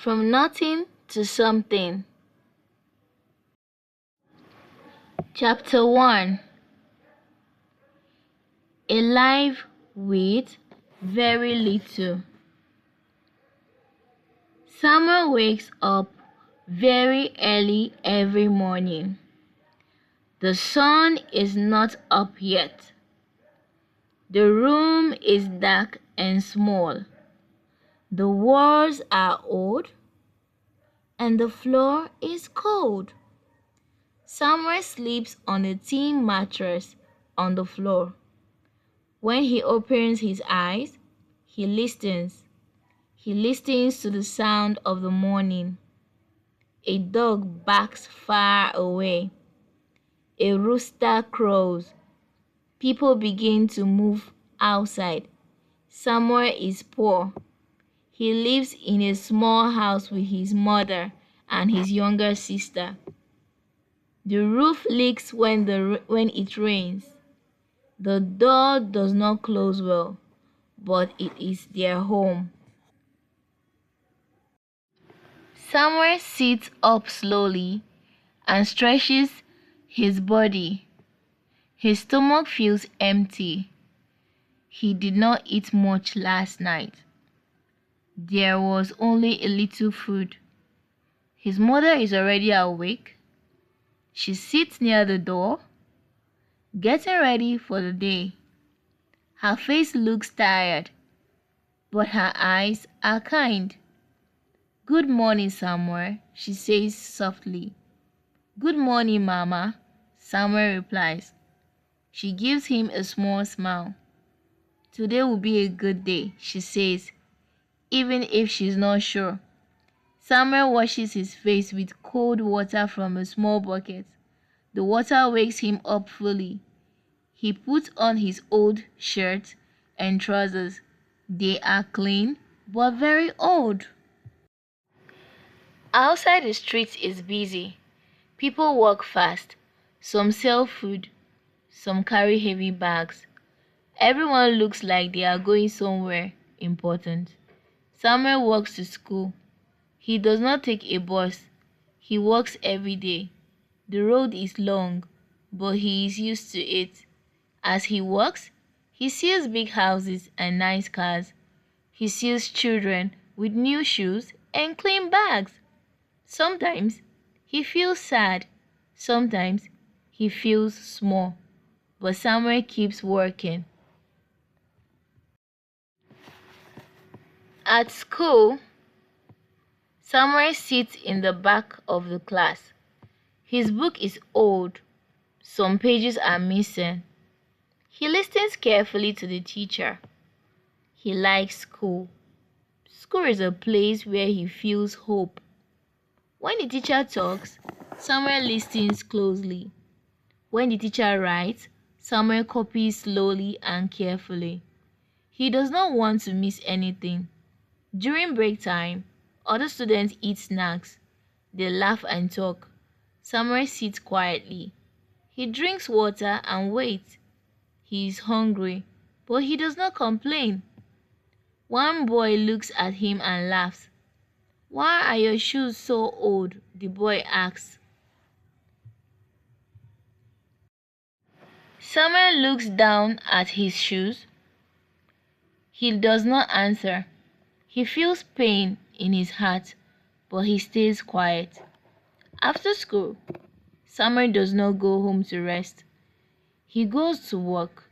From nothing to something. Chapter 1. A life with very little. Summer wakes up very early every morning. The sun is not up yet. The room is dark and small. The walls are old, and the floor is cold. Summer sleeps on a thin mattress on the floor. When he opens his eyes, he listens. He listens to the sound of the morning. A dog barks far away. A rooster crows. People begin to move outside. Summer is poor. He lives in a small house with his mother and his younger sister. The roof leaks when it rains. The door does not close well, but it is their home. Summer sits up slowly and stretches his body. His stomach feels empty. He did not eat much last night. There was only a little food. His mother is already awake. She sits near the door, getting ready for the day. Her face looks tired, but her eyes are kind. "Good morning, Samuel," she says softly. "Good morning, Mama," Samuel replies. She gives him a small smile. "Today will be a good day," she says, even if she's not sure. Samuel washes his face with cold water from a small bucket. The water wakes him up fully. He puts on his old shirt and trousers. They are clean, but very old. Outside the street is busy. People walk fast. Some sell food. Some carry heavy bags. Everyone looks like they are going somewhere important. Samuel walks to school. He does not take a bus. He walks every day. The road is long, but he is used to it. As he walks, he sees big houses and nice cars. He sees children with new shoes and clean bags. Sometimes he feels sad. Sometimes he feels small. But Samuel keeps working. At school, Samuel sits in the back of the class. His book is old. Some pages are missing. He listens carefully to the teacher. He likes school. School is a place where he feels hope. When the teacher talks, Samuel listens closely. When the teacher writes, Samuel copies slowly and carefully. He does not want to miss anything. During break time, other students eat snacks. They laugh and talk. Samuel sits quietly. He drinks water and waits. He is hungry, but he does not complain. One boy looks at him and laughs. "Why are your shoes so old?" the boy asks. Samuel looks down at his shoes. He does not answer. He feels pain in his heart, but he stays quiet. After school, Samuel does not go home to rest. He goes to work.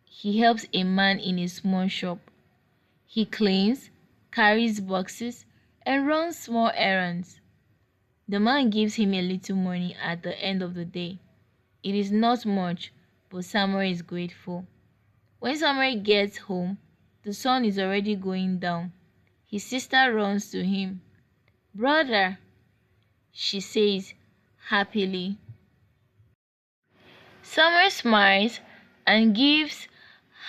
He helps a man in a small shop. He cleans, carries boxes, and runs small errands. The man gives him a little money at the end of the day. It is not much, but Samuel is grateful. When Samuel gets home, the sun is already going down. His sister runs to him. "Brother," she says happily. Samuel smiles and gives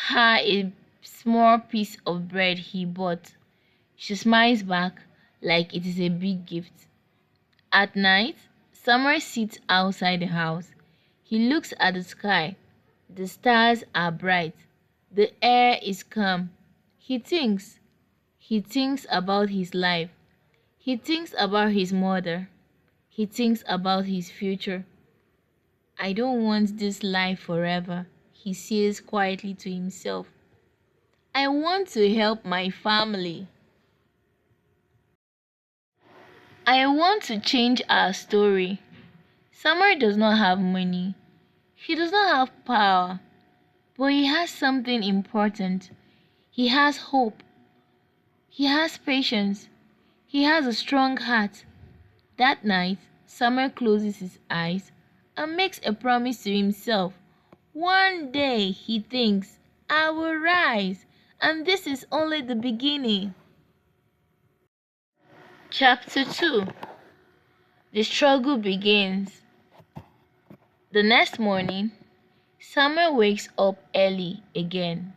her a small piece of bread he bought. She smiles back like it is a big gift. At night, Samuel sits outside the house. He looks at the sky. The stars are bright. The air is calm. He thinks. He thinks about his life. He thinks about his mother. He thinks about his future. I don't want this life forever, he says quietly to himself. I want to help my family. I want to change our story. Summer does not have money. He does not have power. But he has something important. He has hope. He has patience. He has a strong heart. That night, Summer closes his eyes and makes a promise to himself. One day, he thinks, I will rise, and this is only the beginning. Chapter 2. The struggle begins. The next morning, Summer wakes up early again.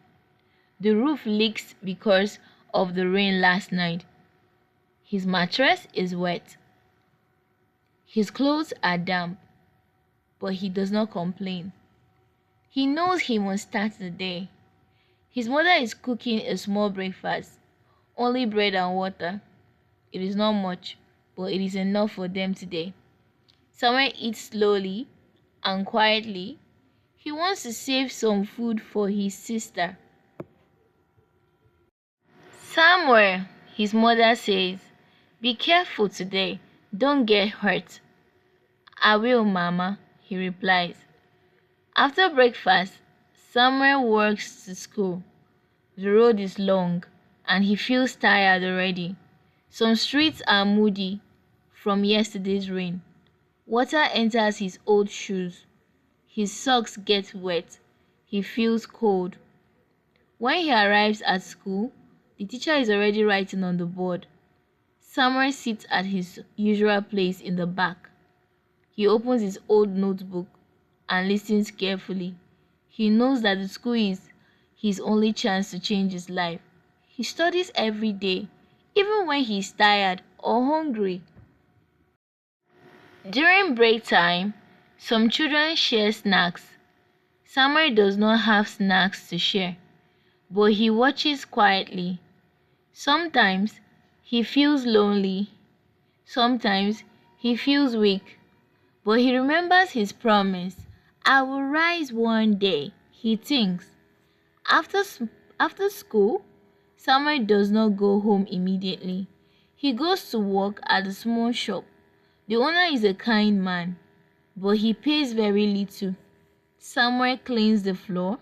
The roof leaks because of the rain last night. His mattress is wet. His clothes are damp, but he does not complain. He knows he must start the day. His mother is cooking a small breakfast, only bread and water. It is not much, but it is enough for them today. Samuel eats slowly and quietly. He wants to save some food for his sister. Samuel, his mother says, be careful today. Don't get hurt. I will, Mama, he replies. After breakfast, Samuel walks to school. The road is long, and he feels tired already. Some streets are muddy from yesterday's rain. Water enters his old shoes. His socks get wet. He feels cold. When he arrives at school, the teacher is already writing on the board. Samuel sits at his usual place in the back. He opens his old notebook and listens carefully. He knows that the school is his only chance to change his life. He studies every day, even when he is tired or hungry. During break time, some children share snacks. Samuel does not have snacks to share, but he watches quietly. Sometimes he feels lonely. Sometimes he feels weak. But he remembers his promise. I will rise one day, he thinks. After school, Samuel does not go home immediately. He goes to work at a small shop. The owner is a kind man, but he pays very little. Samuel cleans the floor,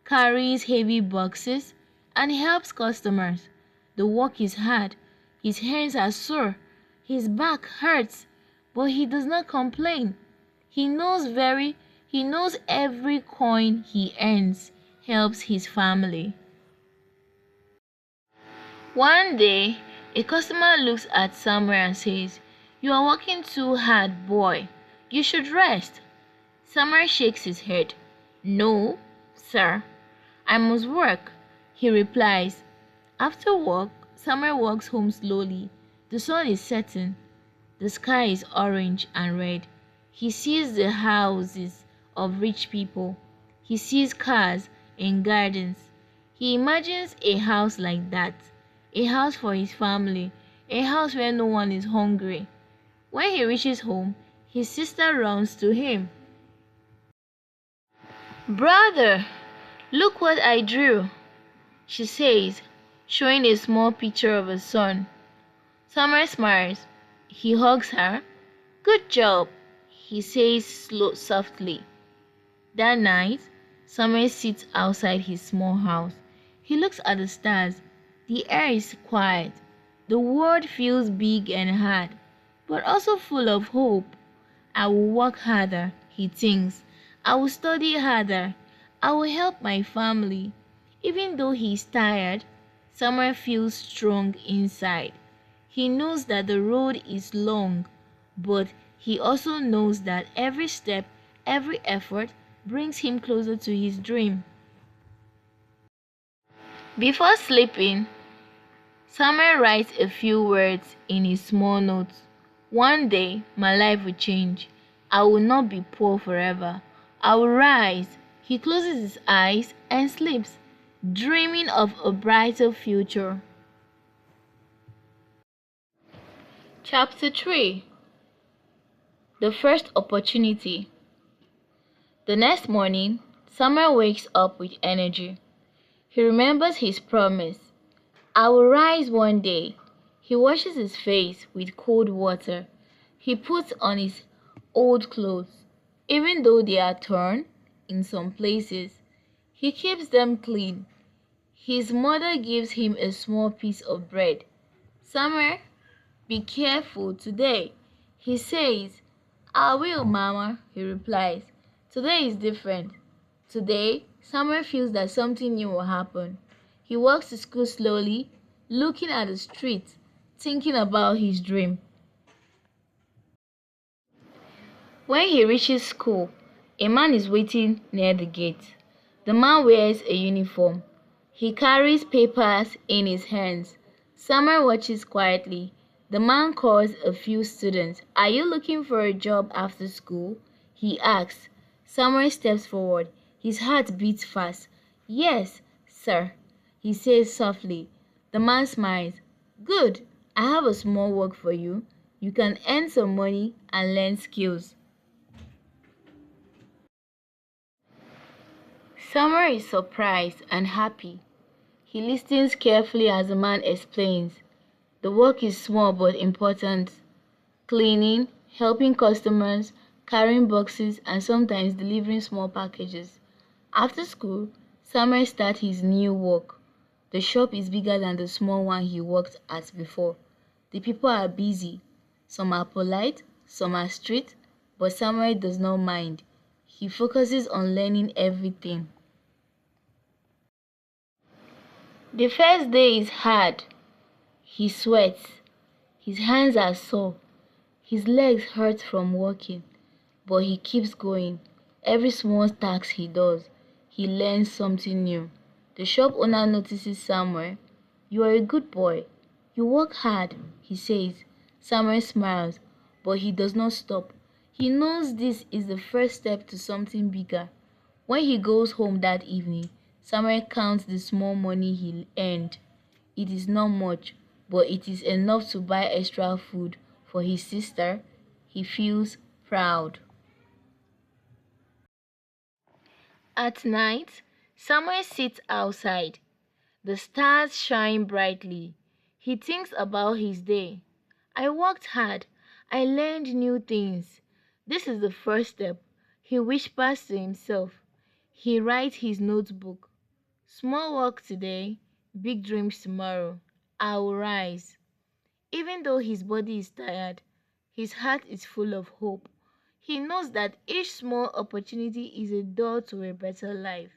carries heavy boxes, and helps customers. The work is hard. His hands are sore. His back hurts, but he does not complain. He knows every coin he earns helps his family. One day, a customer looks at Samuel and says, you are working too hard, boy. You should rest. Samuel shakes his head. No, sir. I must work, he replies. After work, Samuel walks home slowly. The sun is setting. The sky is orange and red. He sees the houses of rich people. He sees cars and gardens. He imagines a house like that, a house for his family, a house where no one is hungry. When he reaches home, his sister runs to him. Brother, look what I drew, she says, showing a small picture of a sun. Summer smiles. He hugs her. Good job, he says softly. That night, Summer sits outside his small house. He looks at the stars. The air is quiet. The world feels big and hard, but also full of hope. I will work harder, he thinks. I will study harder. I will help my family. Even though he is tired, Summer feels strong inside. He knows that the road is long, but he also knows that every step, every effort brings him closer to his dream. Before sleeping, Samuel writes a few words in his small notes. One day, my life will change. I will not be poor forever. I will rise. He closes his eyes and sleeps, dreaming of a brighter future. Chapter 3. The First Opportunity. The next morning, Samuel wakes up with energy. He remembers his promise. I will rise one day. He washes his face with cold water. He puts on his old clothes. Even though they are torn in some places, he keeps them clean. His mother gives him a small piece of bread. Samuel, be careful today, he says. I will, Mama, he replies. Today is different. Today, Samuel feels that something new will happen. He walks to school slowly, looking at the street, thinking about his dream. When he reaches school, a man is waiting near the gate. The man wears a uniform. He carries papers in his hands. Samuel watches quietly. The man calls a few students. Are you looking for a job after school? He asks. Samuel steps forward. His heart beats fast. Yes, sir, he says softly. The man smiles. Good. I have a small work for you. You can earn some money and learn skills. Samuel is surprised and happy. He listens carefully as the man explains. The work is small but important. Cleaning, helping customers, carrying boxes, and sometimes delivering small packages. After school, Samuel starts his new work. The shop is bigger than the small one he worked at before. The people are busy. Some are polite, some are strict, but Samuel does not mind. He focuses on learning everything. The first day is hard. He sweats. His hands are sore. His legs hurt from walking. But he keeps going. Every small task he does, he learns something new. The shop owner notices Samuel. You are a good boy. You work hard, he says. Samuel smiles, but he does not stop. He knows this is the first step to something bigger. When he goes home that evening, Samuel counts the small money he earned. It is not much, but it is enough to buy extra food for his sister. He feels proud. At night, Samuel sits outside. The stars shine brightly. He thinks about his day. I worked hard. I learned new things. This is the first step, he whispers to himself. He writes his notebook. Small work today, big dreams tomorrow. I will rise. Even though his body is tired, his heart is full of hope. He knows that each small opportunity is a door to a better life.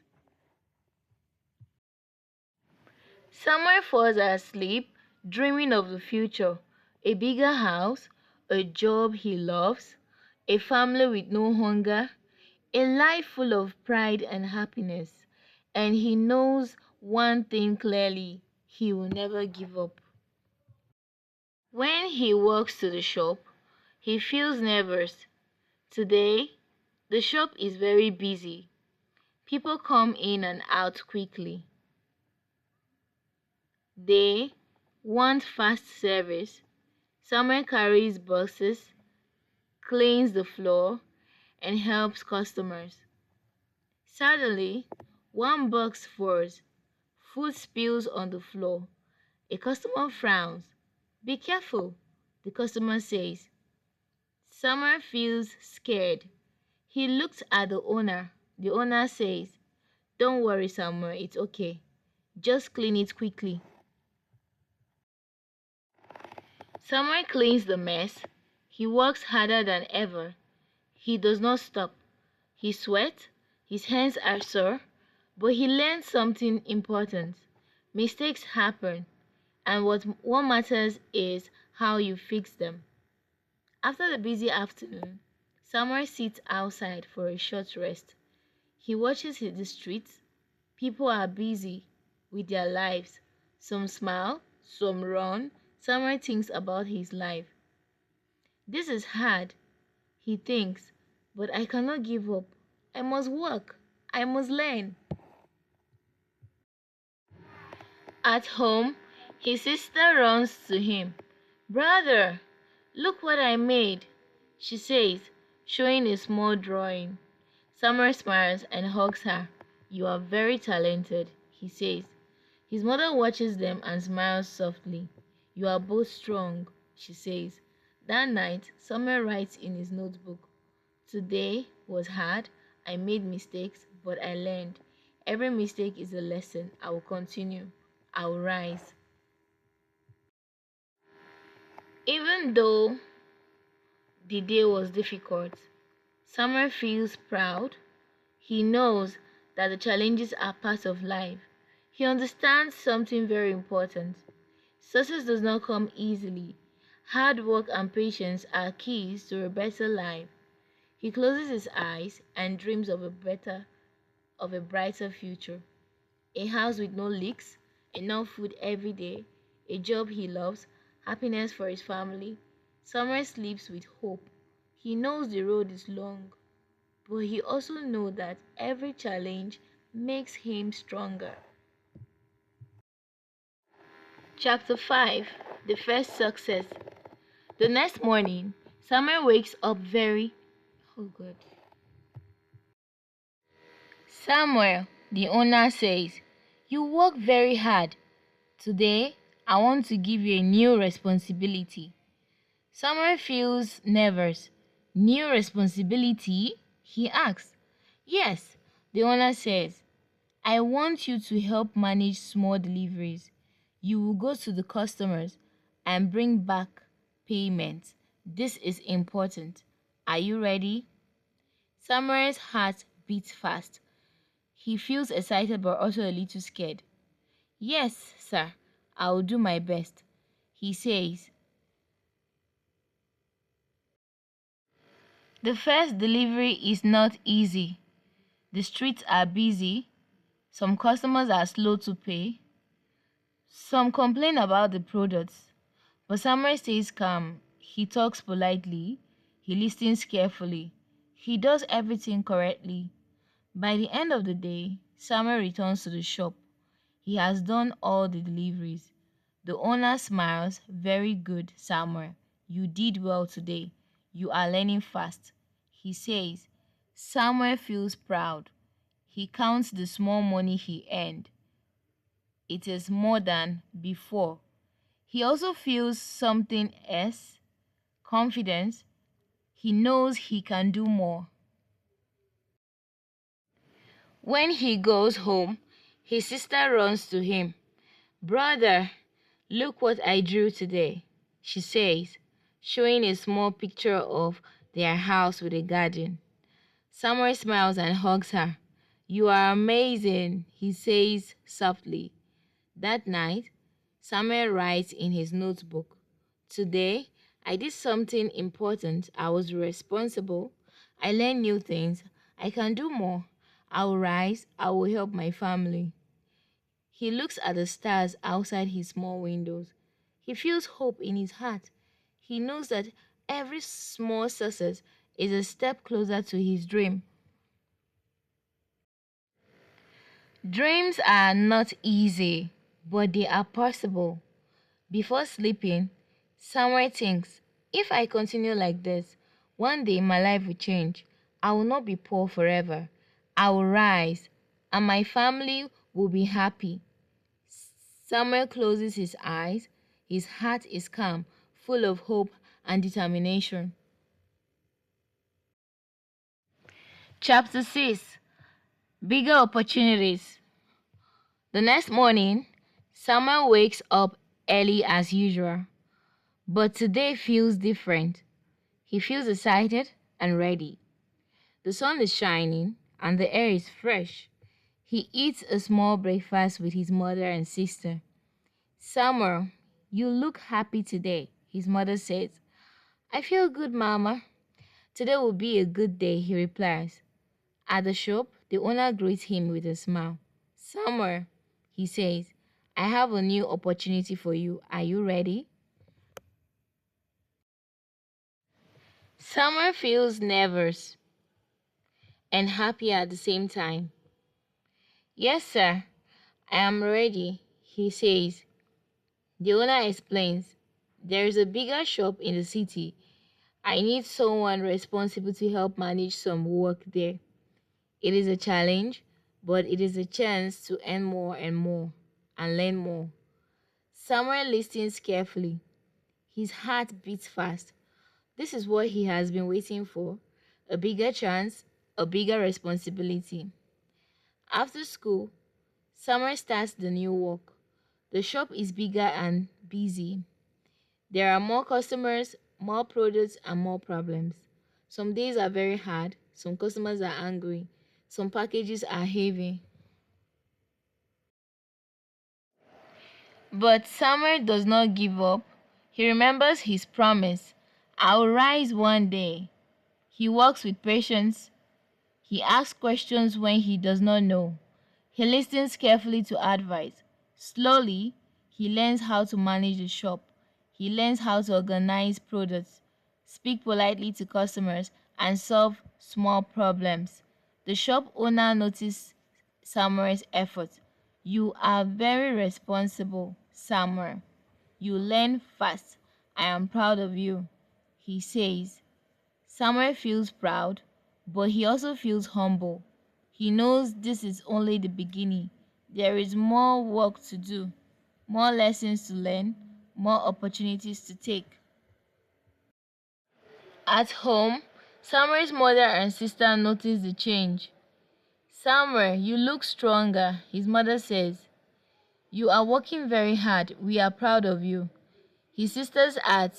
Samuel falls asleep, dreaming of the future, a bigger house, a job he loves, a family with no hunger, a life full of pride and happiness. And he knows one thing clearly, he will never give up. When he walks to the shop, he feels nervous. Today, the shop is very busy. People come in and out quickly. They want fast service. Someone carries boxes, cleans the floor, and helps customers. Suddenly, one box falls. Food spills on the floor. A customer frowns. Be careful, the customer says. Summer feels scared. He looks at the owner. The owner says, don't worry, Summer, it's okay. Just clean it quickly. Summer cleans the mess. He works harder than ever. He does not stop. He sweats. His hands are sore. But he learns something important. Mistakes happen. And what matters is how you fix them. After the busy afternoon, Summer sits outside for a short rest. He watches the streets. People are busy with their lives. Some smile, some run. Summer thinks about his life. This is hard, he thinks, but I cannot give up. I must work. I must learn. At home, his sister runs to him. Brother, Look what I made, she says, showing a small drawing. Summer smiles and hugs her. You are very talented, he says. His mother watches them and smiles softly. You are both strong, she says. That night, Summer writes in his notebook. Today was hard. I made mistakes, but I learned. Every mistake is a lesson. I will continue. I will rise. Even though the day was difficult, Summer feels proud. He knows that the challenges are part of life. He understands something very important. Success does not come easily. Hard work and patience are keys to a better life. He closes his eyes and dreams of a brighter future. A house with no leaks, enough food every day, a job he loves, happiness for his family. Summer sleeps with hope. He knows the road is long, but he also knows that every challenge makes him stronger. Chapter 5. The First Success. The next morning, Summer wakes up very... Oh God. Samuel, the owner says, you work very hard. Today, I want to give you a new responsibility. Samuel feels nervous. New responsibility? He asks. Yes, the owner says, I want you to help manage small deliveries. You will go to the customers and bring back payments. This is important. Are you ready? Samuel's heart beats fast. He feels excited but also a little scared. Yes, sir, I will do my best, he says. The first delivery is not easy. The streets are busy. Some customers are slow to pay. Some complain about the products. But Samuel stays calm. He talks politely. He listens carefully. He does everything correctly. By the end of the day, Samuel returns to the shop. He has done all the deliveries. The owner smiles. Very good, Samuel. You did well today. You are learning fast, he says. Samuel feels proud. He counts the small money he earned. It is more than before. He also feels something else, confidence. He knows he can do more. When he goes home, his sister runs to him. Brother, look what I drew today, she says, showing a small picture of their house with a garden. Samuel smiles and hugs her. You are amazing, he says softly. That night, Samuel writes in his notebook, Today, I did something important. I was responsible. I learned new things. I can do more. I will rise. I will help my family. He looks at the stars outside his small windows. He feels hope in his heart. He knows that every small success is a step closer to his dream. Dreams are not easy, but they are possible. Before sleeping, Samuel thinks, if I continue like this, one day my life will change. I will not be poor forever. I will rise, and my family will be happy. Samuel closes his eyes. His heart is calm, full of hope and determination. Chapter 6. Bigger Opportunities. The next morning, Samuel wakes up early as usual, but today feels different. He feels excited and ready. The sun is shining and the air is fresh. He eats a small breakfast with his mother and sister. Samuel, you look happy today, his mother says. I feel good, Mama. Today will be a good day, he replies. At the shop, the owner greets him with a smile. Samuel, he says, I have a new opportunity for you. Are you ready? Samuel feels nervous and happy at the same time. Yes, sir, I am ready, he says. The owner explains, There is a bigger shop in the city. I need someone responsible to help manage some work there. It is a challenge, but it is a chance to earn more and more and learn more. Samuel listens carefully. His heart beats fast. This is what he has been waiting for: a bigger chance, a bigger responsibility. After school, Samuel starts the new work. The shop is bigger and busy. There are more customers, more products, and more problems. Some days are very hard, some customers are angry, some packages are heavy. But Samuel does not give up. He remembers his promise: I'll rise one day. He works with patience. He asks questions when he does not know. He listens carefully to advice. Slowly, he learns how to manage the shop. He learns how to organize products, speak politely to customers, and solve small problems. The shop owner noticed Samuel's effort. You are very responsible, Samuel. You learn fast. I am proud of you, he says. Samuel feels proud, but he also feels humble. He knows this is only the beginning. There is more work to do, more lessons to learn, more opportunities to take. At home, Samuel's mother and sister notice the change. Samuel, you look stronger, his mother says. You are working very hard. We are proud of you. His sisters add.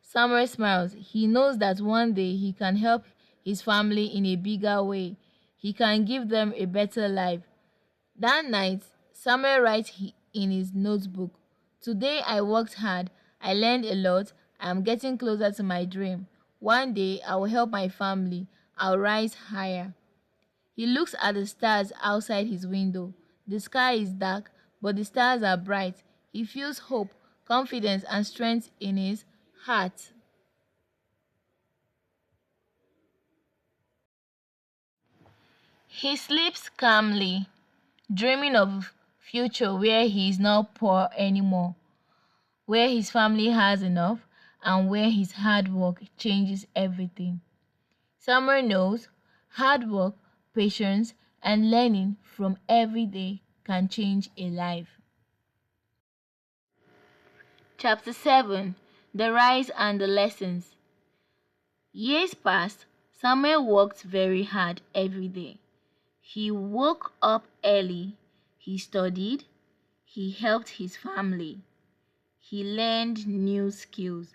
Samuel smiles. He knows that one day he can help his family in a bigger way. He can give them a better life. That night, Samuel writes in his notebook, Today I worked hard. I learned a lot. I am getting closer to my dream. One day I will help my family. I'll rise higher. He looks at the stars outside his window. The sky is dark, but the stars are bright. He feels hope, confidence, and strength in his heart. He sleeps calmly, dreaming of a future where he is not poor anymore, where his family has enough, and where his hard work changes everything. Summer knows hard work, patience, and learning from every day can change a life. Chapter 7: The Rise and the Lessons. Years passed. Samuel worked very hard every day. He woke up early, he studied, he helped his family, he learned new skills.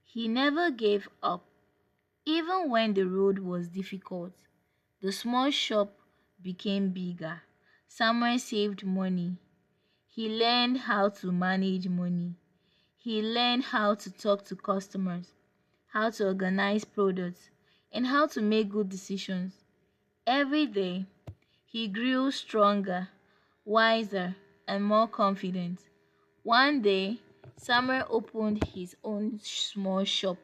He never gave up, even when the road was difficult. The small shop became bigger. Samuel saved money. He learned how to manage money. He learned how to talk to customers, how to organize products, and how to make good decisions. Every day, he grew stronger, wiser, and more confident. One day, Samuel opened his own small shop.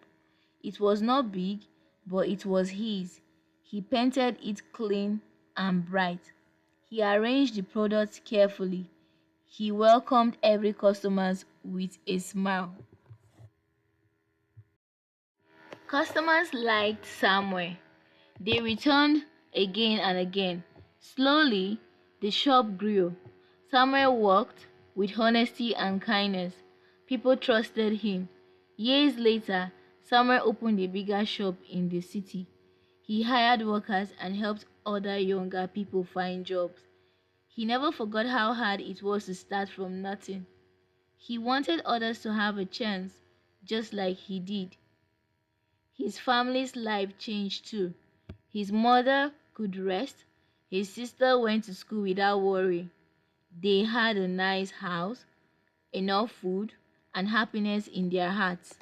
It was not big, but it was his. He painted it clean and bright. He arranged the products carefully. He welcomed every customer with a smile. Customers liked Samuel. They returned again and again. Slowly, the shop grew. Samuel worked with honesty and kindness. People trusted him. Years later, Samuel opened a bigger shop in the city. He hired workers and helped other younger people find jobs. He never forgot how hard it was to start from nothing. He wanted others to have a chance, just like he did. His family's life changed too. His mother could rest. His sister went to school without worry. They had a nice house, enough food, and happiness in their hearts.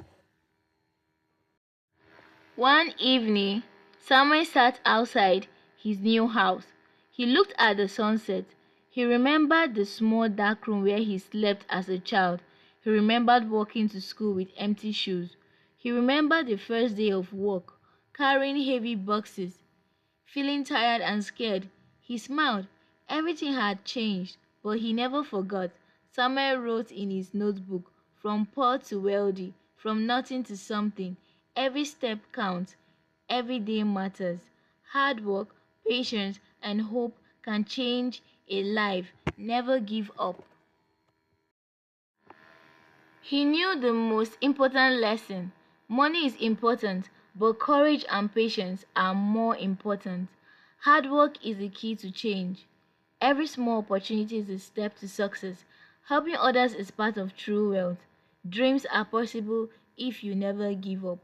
One evening, Samuel sat outside his new house. He looked at the sunset. He remembered the small dark room where he slept as a child. He remembered walking to school with empty shoes. He remembered the first day of work, carrying heavy boxes. Feeling tired and scared, he smiled. Everything had changed, but he never forgot. Samuel wrote in his notebook, from poor to wealthy, from nothing to something. Every step counts. Every day matters. Hard work, patience, and hope can change a life. Never give up. He knew the most important lesson. Money is important, but courage and patience are more important. Hard work is the key to change. Every small opportunity is a step to success. Helping others is part of true wealth. Dreams are possible if you never give up.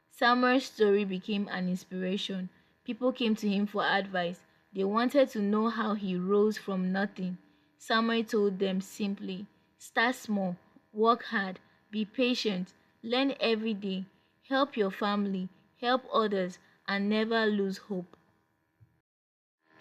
Samuel's story became an inspiration. People came to him for advice. They wanted to know how he rose from nothing. Samuel told them simply, start small, work hard, be patient, learn every day, help your family, help others, and never lose hope.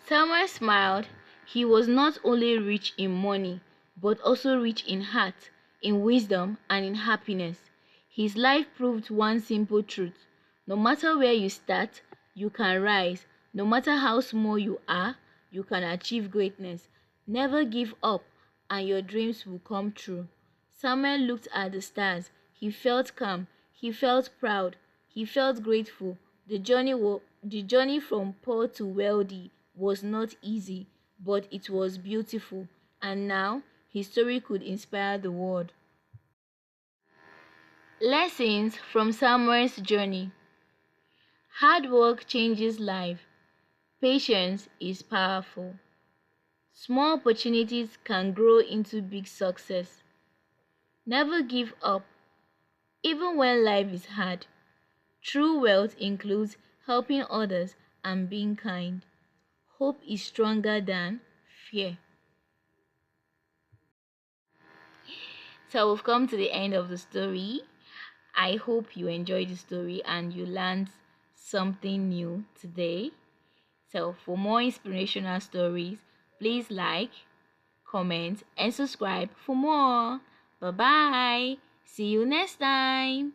Samuel smiled. He was not only rich in money, but also rich in heart, in wisdom, and in happiness. His life proved one simple truth. No matter where you start, you can rise. No matter how small you are, you can achieve greatness. Never give up, and your dreams will come true. Samuel looked at the stars. He felt calm. He felt proud. He felt grateful. The journey from poor to wealthy was not easy, but it was beautiful, and now his story could inspire the world. Lessons from Samuel's journey. Hard work changes life. Patience is powerful. Small opportunities can grow into big success. Never give up, even when life is hard. True wealth includes helping others and being kind. Hope is stronger than fear. So we've come to the end of the story. I hope you enjoyed the story and you learned something new today. So for more inspirational stories, please like, comment, and subscribe for more. Bye bye. See you next time.